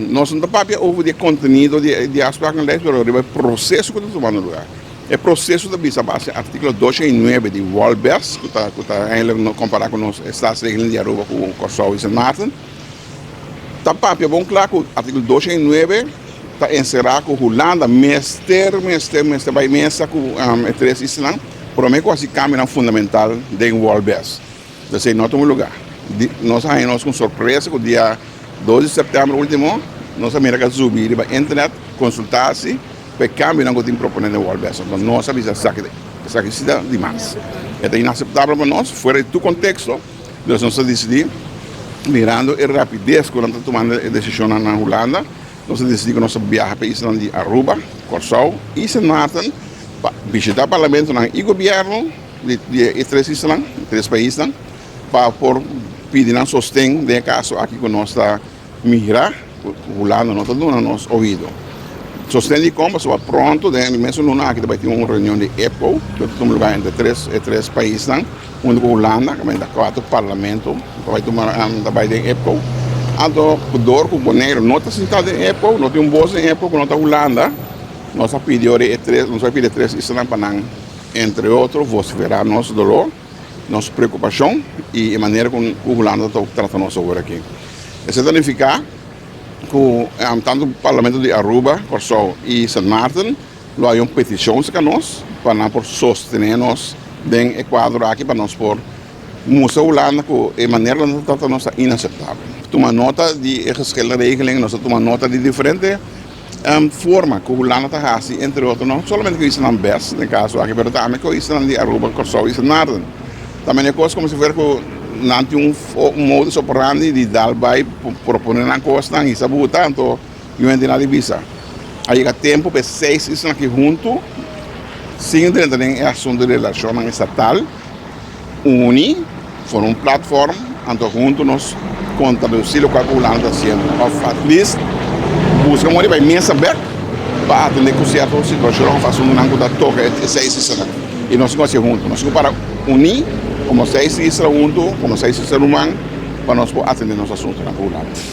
Nós não estamos over de conteúdo de aspectos mas o processo que está tomando lugar. O processo da visa base artigo 209 de World Best, que está eigenlijk comparar com os Staatsregeln de Aruba com o Corsau e Sint Maarten. Está papel bom claro que o artigo 209 está encerrado com Holanda, mestre vai mesa com três islas, para mim quase cambia fundamental de World Best. Então, não tem lugar. Nós temos com surpresa que o dia 12 de setembro último, nós América subir para a internet, consultar-se, para cambiar o que tem propondo no World Best. Mas nós sabemos essa questão demais. É inaceitável para nós, fora do contexto, nós não decidimos, mirando a rapidez que nós estamos tomando a decisão na Holanda, nós decidimos que nós viajar para a isla de Aruba, Corsau e Sint Maarten, para visitar o parlamento e o governo de três islas, três países, para pedir um sustento de caso aqui que nós está migrar, Holanda não está dando nosso ouvido. Sustento de como, só pronto, de mesmo no aqui vai ter uma reunião de EPO, que está um lugar entre três países, um com Holanda, que vai dar 4 parlamentos, vai tomar vai de EPO. Ando dor com boneiro, não está sentado em EPO, não tem voz em EPO, não está Holanda, nós vai pedir três islas para entre outros, vociferar nosso dolor, nossa preocupação e a maneira como o Holanda está tratando nós agora aqui. Isso significa que tanto o Parlamento de Aruba, Corsau e Sint Maarten, há uma petição para nós, para sostener nós no quadro aqui, para nós por mostrar a Holanda que a maneira como está tratando nós é inaceitável. Toma nota de verschillende regelingen, nós toma nota de diferentes forma que o Holanda está fazendo, entre outros, não somente que isso não é best, no caso aqui, mas também que isso não de Aruba, Corsau e Sint Maarten. Também é coisa como se fosse que não tem modus operandi de dar vai proponer uma coisa e saber tanto e não tem visa. Aí há tempo para 6 islas aqui junto, sem entrar em assunto de relação estatal, unir, for uma plataforma, então junto nós contabilizamos o que o Holanda está fazendo. At least, buscamos para mesa aberta para atender com certa situação, fazendo uma coisa toca 6 islas. E nós vamos juntos, nós vamos para unir como 6 islas juntos, como 6 islas humanos, para nós atender nosso assunto na Holanda.